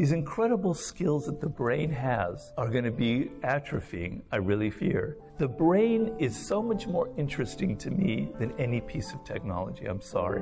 These incredible skills that the brain has are going to be atrophying, I really fear. The brain is so much more interesting to me than any piece of technology. I'm sorry.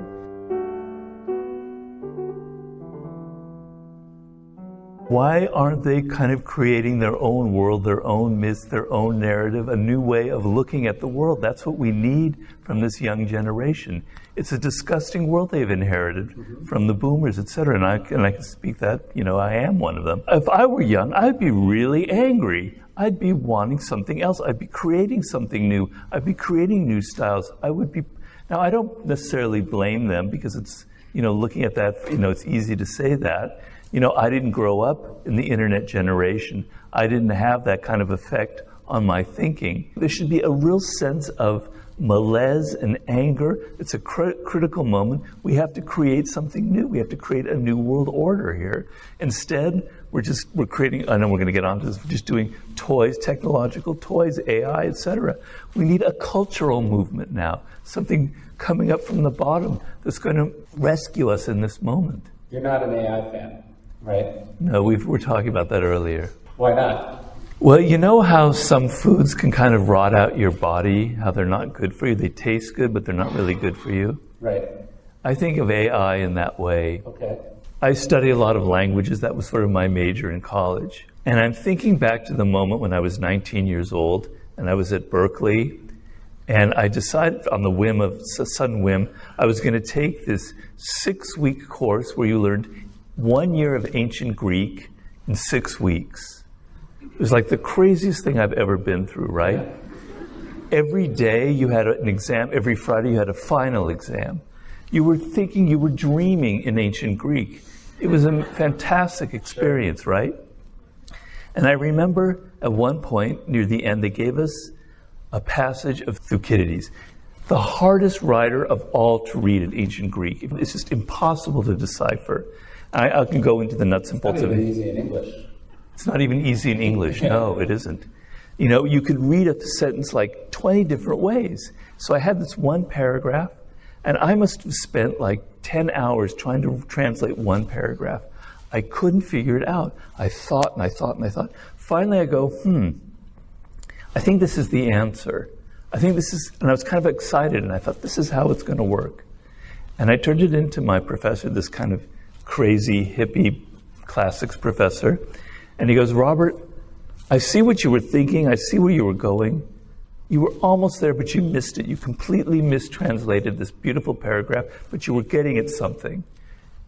Why aren't they kind of creating their own world, their own myth, their own narrative, a new way of looking at the world? That's what we need from this young generation. It's a disgusting world they've inherited from the boomers, etc. And I can speak that, I am one of them. If I were young, I'd be really angry. I'd be wanting something else. I'd be creating something new. I'd be creating new styles. Now I don't necessarily blame them because it's, looking at that, it's easy to say that. I didn't grow up in the internet generation. I didn't have that kind of effect on my thinking. There should be a real sense of malaise and anger. It's a critical moment. We have to create something new. We have to create a new world order here. Instead, we're creating, I know we're going to get onto this, we're just doing toys, technological toys, AI, etc. We need a cultural movement now, something coming up from the bottom that's going to rescue us in this moment. You're not an AI fan, right? No, we were talking about that earlier. Why not? Well, you know how some foods can kind of rot out your body, how they're not good for you? They taste good, but they're not really good for you. Right. I think of AI in that way. Okay. I study a lot of languages. That was sort of my major in college. And I'm thinking back to the moment when I was 19 years old and I was at Berkeley. And I decided on the whim of a sudden whim, I was going to take this 6-week course where you learned 1 year of ancient Greek in 6 weeks. It was like the craziest thing I've ever been through, right? Yeah. Every day you had an exam, every Friday you had a final exam. You were thinking, you were dreaming in ancient Greek. It was a fantastic experience, right? And I remember at one point near the end, they gave us a passage of Thucydides, the hardest writer of all to read in ancient Greek. It's just impossible to decipher. I can go into the nuts and bolts of it. It's not even easy in English. It's not even easy in English. No, it isn't. You could read a sentence like 20 different ways. So I had this one paragraph, and I must have spent like 10 hours trying to translate one paragraph. I couldn't figure it out. I thought and I thought and I thought. Finally I go, I think this is the answer. And I was kind of excited, and I thought, this is how it's going to work. And I turned it into my professor, this kind of crazy, hippie classics professor. And he goes, Robert, I see what you were thinking. I see where you were going. You were almost there, but you missed it. You completely mistranslated this beautiful paragraph, but you were getting at something.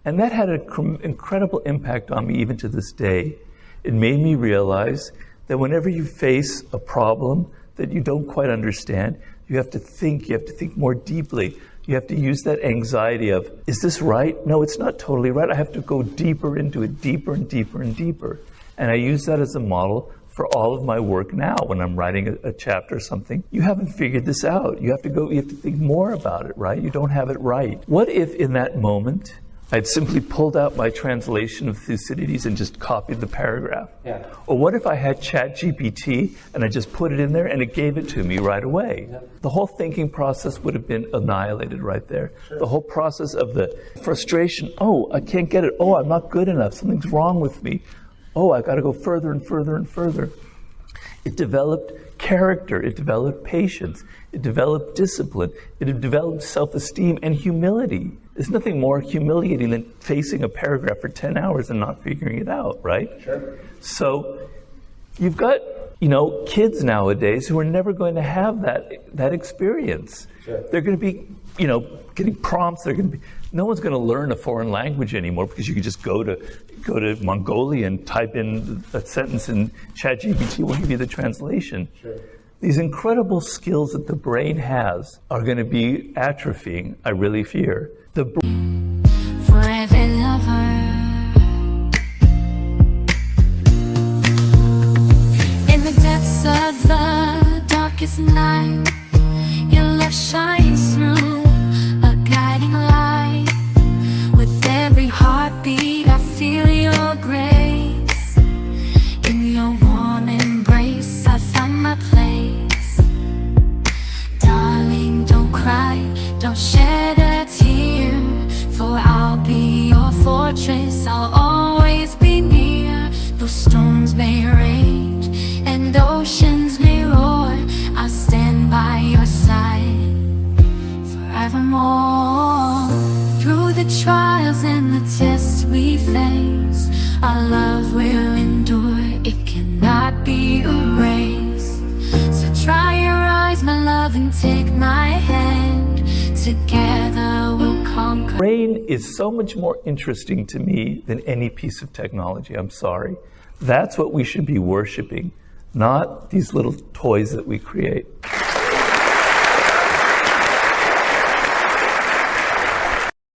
And that had an incredible impact on me even to this day. It made me realize that whenever you face a problem that you don't quite understand, you have to think more deeply. You have to use that anxiety of, is this right? No, it's not totally right. I have to go deeper into it, deeper and deeper and deeper. And I use that as a model for all of my work now. When I'm writing a chapter or something, you haven't figured this out. You have to think more about it, right? You don't have it right. What if in that moment, I'd simply pulled out my translation of Thucydides and just copied the paragraph? Yeah. Or what if I had ChatGPT and I just put it in there and it gave it to me right away? Yeah. The whole thinking process would have been annihilated right there. Sure. The whole process of the frustration, I can't get it. I'm not good enough. Something's wrong with me. I got to go further and further and further. It developed character. It developed patience. It developed discipline. It developed self-esteem and humility. There's nothing more humiliating than facing a paragraph for 10 hours and not figuring it out, right? Sure. So you've got, kids nowadays who are never going to have that experience. Sure. They're going to be, getting prompts. No one's going to learn a foreign language anymore because you can just go to Mongolia and type in a sentence and ChatGPT will give you the translation. Sure. These incredible skills that the brain has are going to be atrophying, I really fear. Forever lover. In the depths of the darkest night, your love shines through, a guiding light. With every heartbeat I feel your grace. In your warm embrace I find my place. Darling, don't cry, don't shed a tear, for I'll be your fortress, I'll always be near. more. Through the trials and the tests we face, our love will endure, it cannot be erased. So dry your eyes, my love, and take my hand. Together we'll conquer. Brain is so much more interesting to me than any piece of technology. I'm sorry. That's what we should be worshiping, not these little toys that we create.